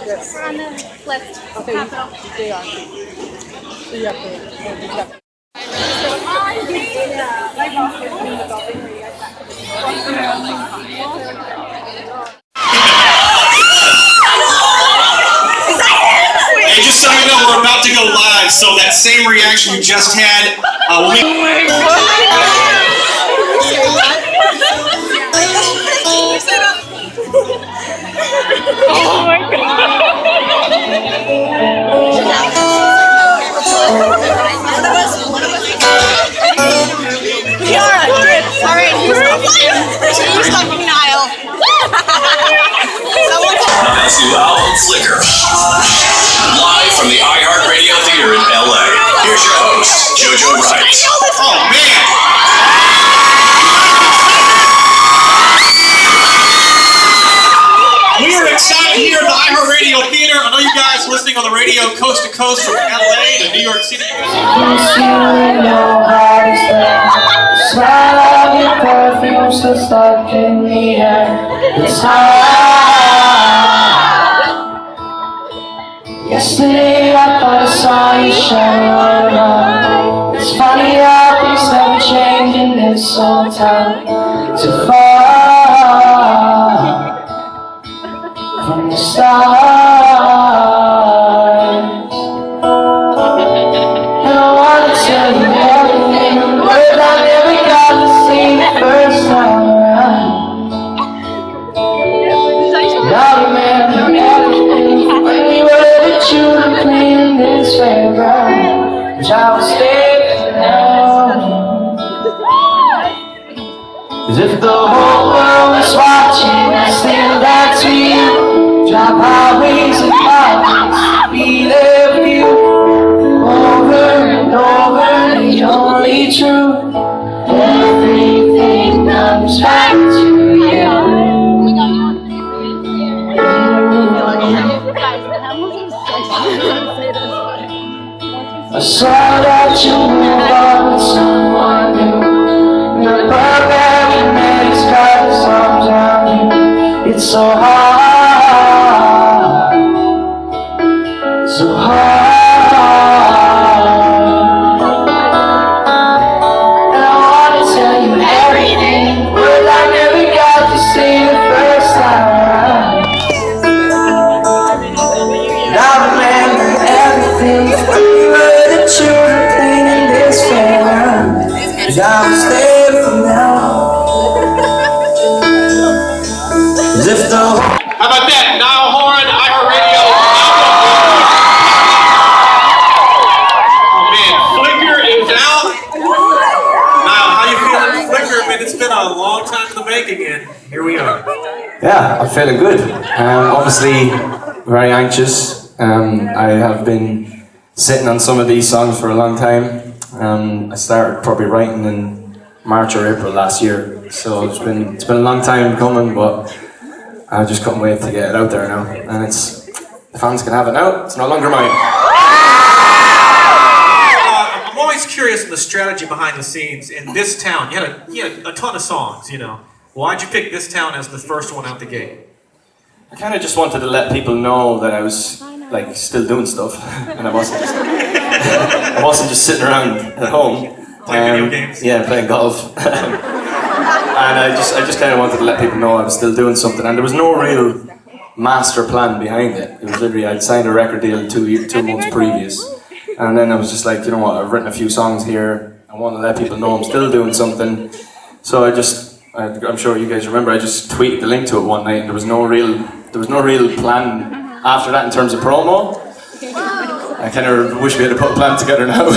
Yes. We're on the list. Okay, Capital. they are. So you have to. Hey, just so you know, we're about to go live, so that same reaction you just had, we'll make... Oh my god! Kiara, good. All right, who's talking Niall? That's Niall and Flicker. Live from the iHeartRadio Theater in LA. Here's your host, JoJo Wright. Oh, man! We are excited here at the iHeartRadio Theater. I know you guys listening on the radio coast to coast from LA to New York City. Smell of your perfume still stuck in the air. It's hot. Yesterday I thought I saw you shadow around. It's funny how things never change in this old town. Too far from the stars. And I wanna tell you everything, but I never got to see the first time around. And I remember everything when we were the children playing this fairground, which I will stay for now. 'Cause if the whole world was watching, I still back to you. Drop highways and highways, be there for you. Over and over, the only truth. Everything comes back to you. I saw that you moved on with someone new. And the bird that we met has got his arms around you. It's so hard, so hard. And I wanna tell you everything, but I never got to see the first time around. And I remember everything when we were the children playing this fairground. And I will stay from now. 'Cause if the How about that? Niall, Horan, iHeartRadio. Oh, man. Flicker is out. Niall, how you feeling? Flicker, man, it's been a long time in the making, and here we are. Yeah, I'm feeling good. Obviously, very anxious. I have been sitting on some of these songs for a long time. I started probably writing in March or April last year, so it's been a long time coming, but I just couldn't wait to get it out there now. And the fans can have it now. It's no longer mine. I'm always curious in the strategy behind the scenes in this town. You had a ton of songs, you know. Why'd you pick this town as the first one out the gate? I kind of just wanted to let people know that I was like still doing stuff, and I wasn't just sitting around at home Playing video games. Yeah, playing golf. And I just kind of wanted to let people know I was still doing something, and there was no real master plan behind it. It was literally I'd signed a record deal 2 months previous, and then I was just like, you know what, I've written a few songs here. I want to let people know I'm still doing something. So I'm sure you guys remember, I just tweeted the link to it one night, and there was no real plan after that in terms of promo. I kind of wish we had put a plan together now,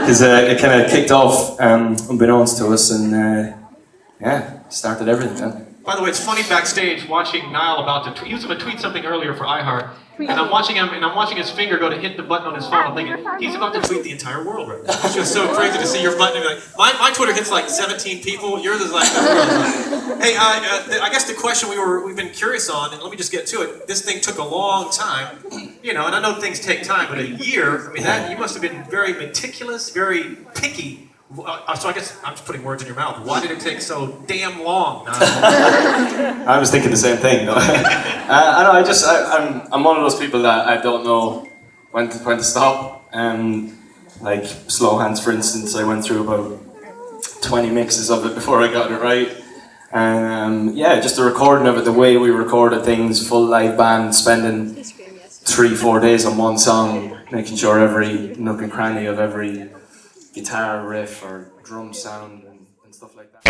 because it kind of kicked off unbeknownst to us, and started everything then. By the way, it's funny backstage watching Niall about to tweet. He was going to tweet something earlier for iHeart, and I'm watching him, and I'm watching his finger go to hit the button on his phone. I'm thinking, he's about to tweet the entire world right now. It's just so crazy to see your button. And like, my Twitter hits like 17 people. Yours is like, hey, I guess the question we've been curious on, and let me just get to it. This thing took a long time, you know, and I know things take time, but a year. I mean, you must have been very meticulous, very picky So I guess I'm just putting words in your mouth. Why did it take so damn long? I was thinking the same thing. No? I know. I'm one of those people that I don't know when to stop. Like Slow Hands, for instance, I went through about 20 mixes of it before I got it right. Yeah, just the recording of it, the way we recorded things, full live band, spending 3-4 days on one song, making sure every nook and cranny of every guitar riff or drum sound and stuff like that.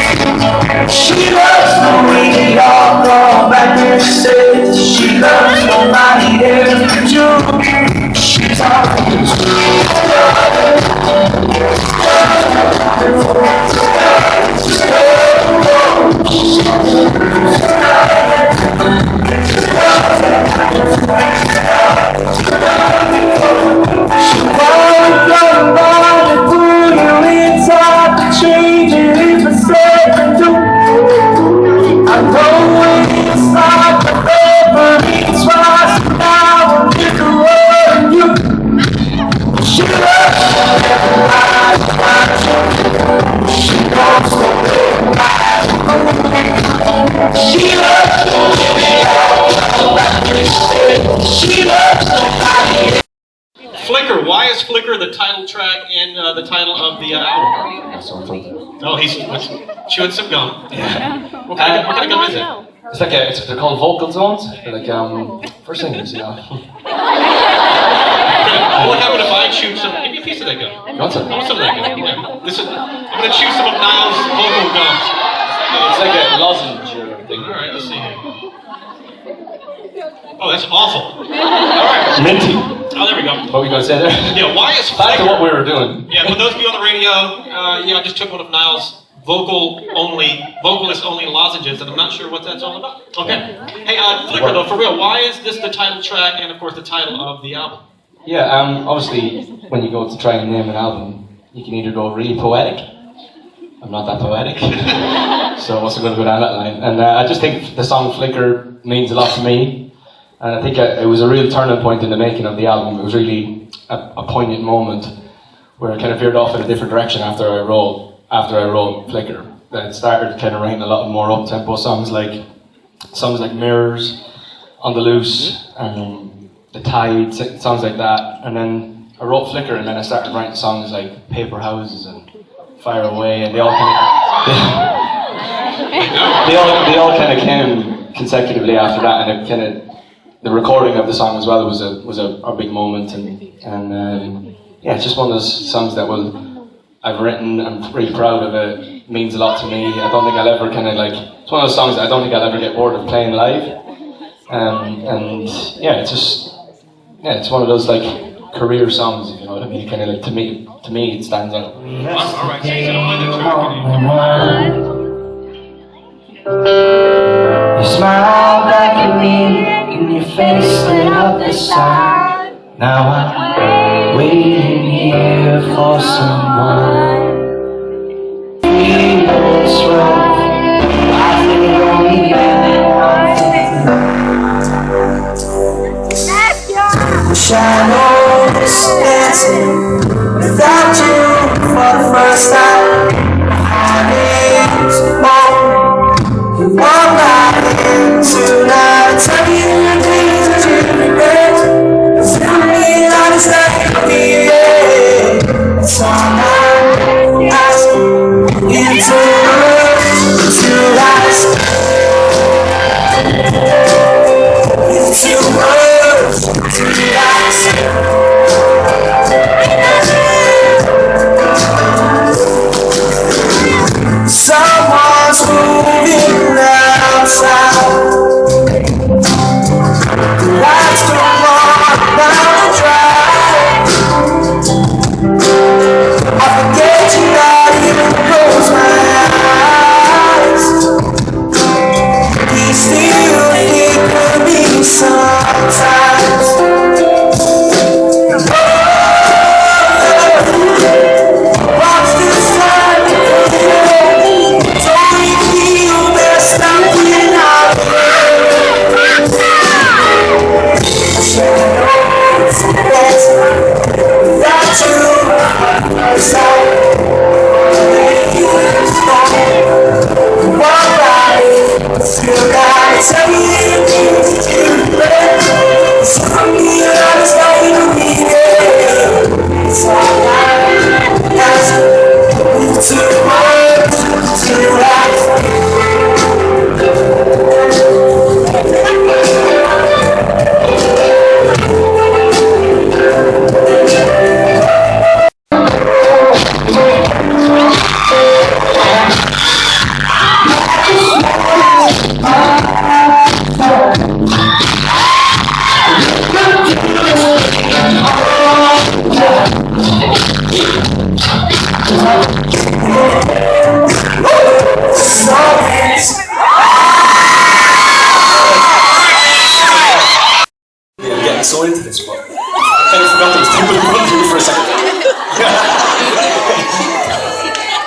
She loves the way they all go back and say she loves nobody else but you. She's always Flicker. Why is Flicker the title track and the title of the album? Oh, he's chewing some gum. Yeah. What kind of gum is it? It's like they're called vocal zones. They're like for singers, you know. What happened if I chewed some? Give me a piece of that gum. You want some? I want some of that gum. Yeah. Listen, I'm gonna chew some of Niall's vocal gums. It's like a lozenge thing. All right, let's see here. Oh, that's awful. All right. Minty. Oh, there we go. What were you going to say there? Yeah, why is Back to Flicker? what we were doing. Yeah, for those of you on the radio, yeah, I just took one of Niall's vocalist only lozenges, and I'm not sure what that's all about. Okay. Hey, Flicker though, for real, why is this the title track and of course the title of the album? Yeah, obviously when you go to try and name an album, you can either go really poetic. I'm not that poetic, so I wasn't going to go down that line. And I just think the song Flicker means a lot to me. And I think it was a real turning point in the making of the album. It was really a poignant moment where I kind of veered off in a different direction after I wrote Flicker. Then it started kind of writing a lot more up-tempo songs like Mirrors, On the Loose, and The Tide, songs like that. And then I wrote Flicker, and then I started writing songs like Paper Houses and Fire Away, and they all kind of came consecutively after that, and it kind of. The recording of the song as well was a big moment, and yeah, it's just one of those songs that I've written. I'm really proud of it. It means a lot to me. I don't think I'll ever it's one of those songs that I don't think I'll ever get bored of playing live. And yeah, it's one of those like career songs, if you know what I mean. Kind of like to me it stands out. All right, so you don't mind the track. You smile back at me, and your face lit up the side. Now I'm waiting here for someone. It's rough. I think only shadows dancing without you for the first time. My one night tonight, tell me the things that you regret. Cause I mean, I just like me, yeah. It's all night. getting so into this, but I kind of forgot there was people in front of me for a second.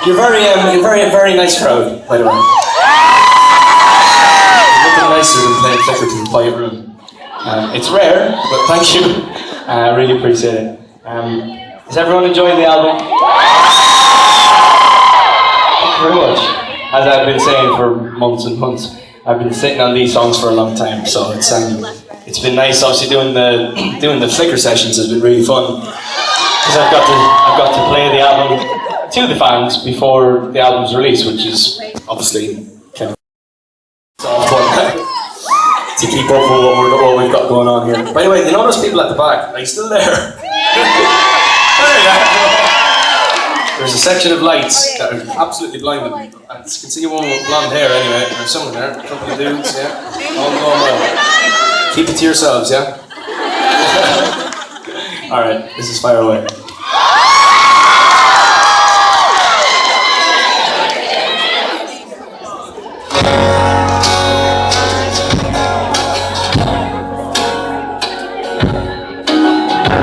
You're very nice crowd, by the way. Nothing nicer than playing clicker to a quiet room. It's rare, but thank you. I really appreciate it. Is everyone enjoying the album? Thank you very much. As I've been saying for months and months, I've been sitting on these songs for a long time, so it's been nice. Obviously, doing the flicker sessions has been really fun because I've got to play the album to the fans before the album's release, which is obviously kind of fun to keep up with what we've got going on here. By the way, you know those people at the back? Are you still there? There's a section of lights that are absolutely blinding me. I can see one with blonde hair anyway. There's someone there, a couple of dudes, yeah. All going well. Keep it to yourselves, yeah? Alright, this is Fire Away.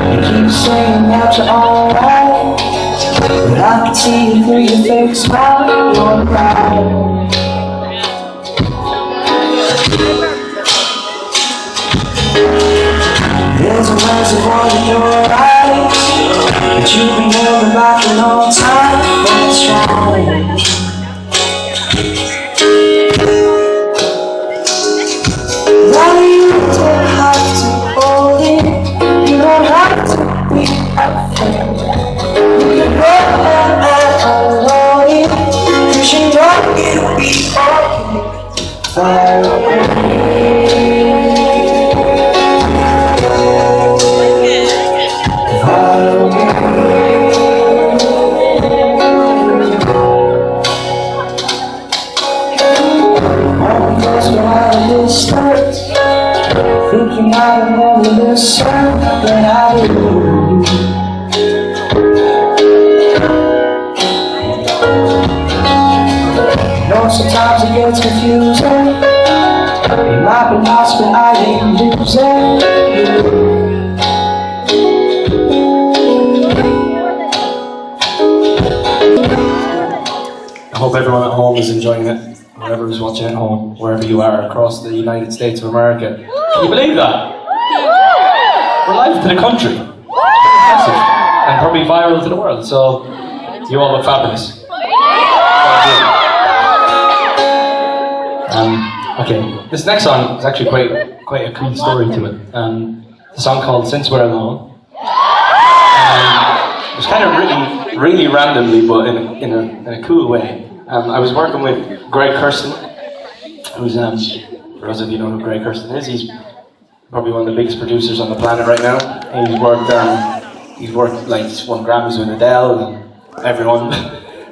You keep saying that you're alright, but I can see you through your fake smile. You're crying. There's a reservoir in your eyes, but you've been held back a long time. That's right. Now you don't have to hold it. You don't have to be afraid. You can go and unload it, 'cause you know it'll be okay. Fire away. Fire away. All because we're out of this distance, thinking I remember this song, but I do. know sometimes it gets confusing. It might be lost, but I ain't losing. I hope everyone at home is enjoying it. Whoever is watching at home, wherever you are across the United States of America. Can you believe that? We're live to the country. Massive. And probably viral to the world, so you all look fabulous. Okay, this next song is actually quite a cool story to it. It's a song called Since We're Alone. It was kind of really randomly, but in a cool way. I was working with Greg Kirsten, who's, for those of you who know who Greg Kirsten is, he's probably one of the biggest producers on the planet right now. He's worked like, he's won Grammys with Adele and everyone,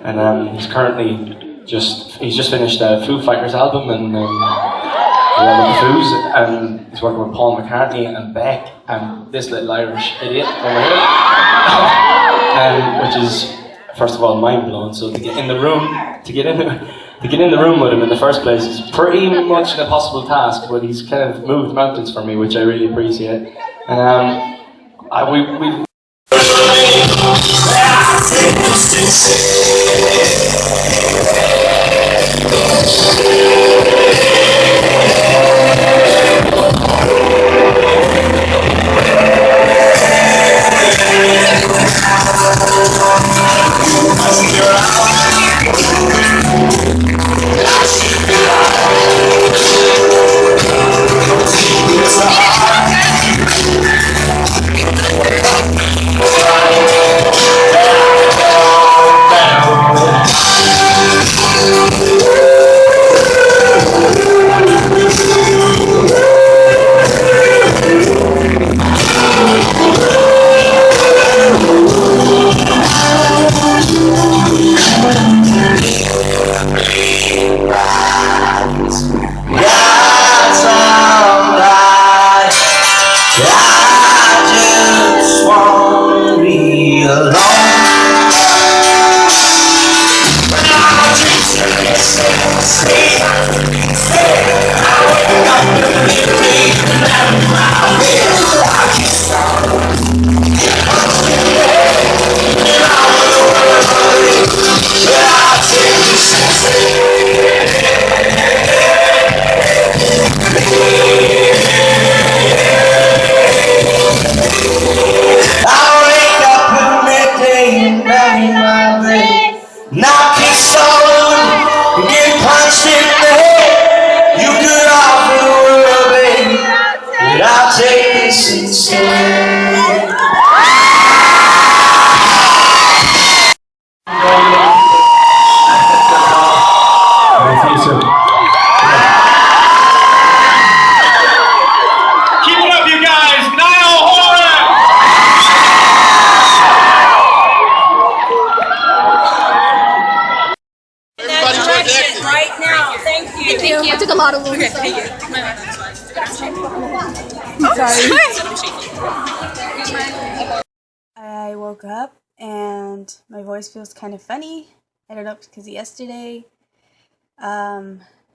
and he's currently just finished a Foo Fighters album and the Foos, and he's working with Paul McCartney and Beck and this little Irish idiot over here, which is first of all mind blowing. So to get in the room with him in the first place is pretty much an impossible task, but he's kind of moved mountains for me, which I really appreciate. And we take this instead. Keep it up, you guys! Niall Horan! Everybody direction right now. Thank you. Thank you. I took a lot of little I woke up and my voice feels kind of funny. I don't know because yesterday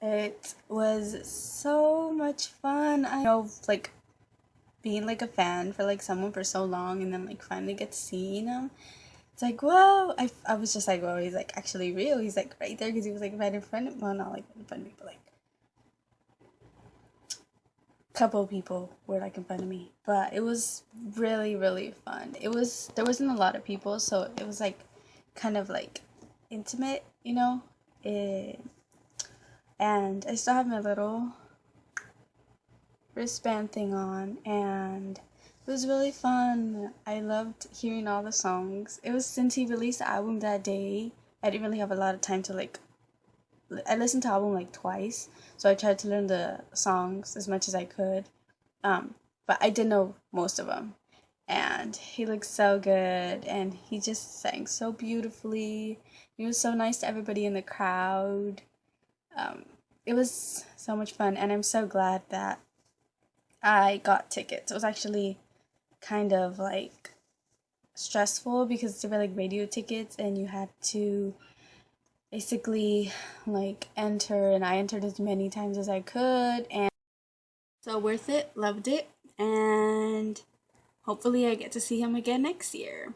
it was so much fun. I know, like, being like a fan for like someone for so long and then like finally get to see them. It's like, whoa. I was just like, whoa, he's like actually real. He's like right there because he was like right in front of me. Well, not like in front of me, but like a couple of people were like in front of me. But it was really, really fun. There wasn't a lot of people, so it was like kind of like intimate, you know? And I still have my little wristband thing on, and it was really fun. I loved hearing all the songs. It was since he released the album that day, I didn't really have a lot of time to like, I listened to the album like twice, so I tried to learn the songs as much as I could, but I did know most of them, and he looked so good, and he just sang so beautifully. He was so nice to everybody in the crowd. It was so much fun, and I'm so glad that I got tickets. It was actually kind of like stressful because they were like radio tickets and you had to basically like enter, and I entered as many times as I could, and so worth it, loved it, and hopefully I get to see him again next year.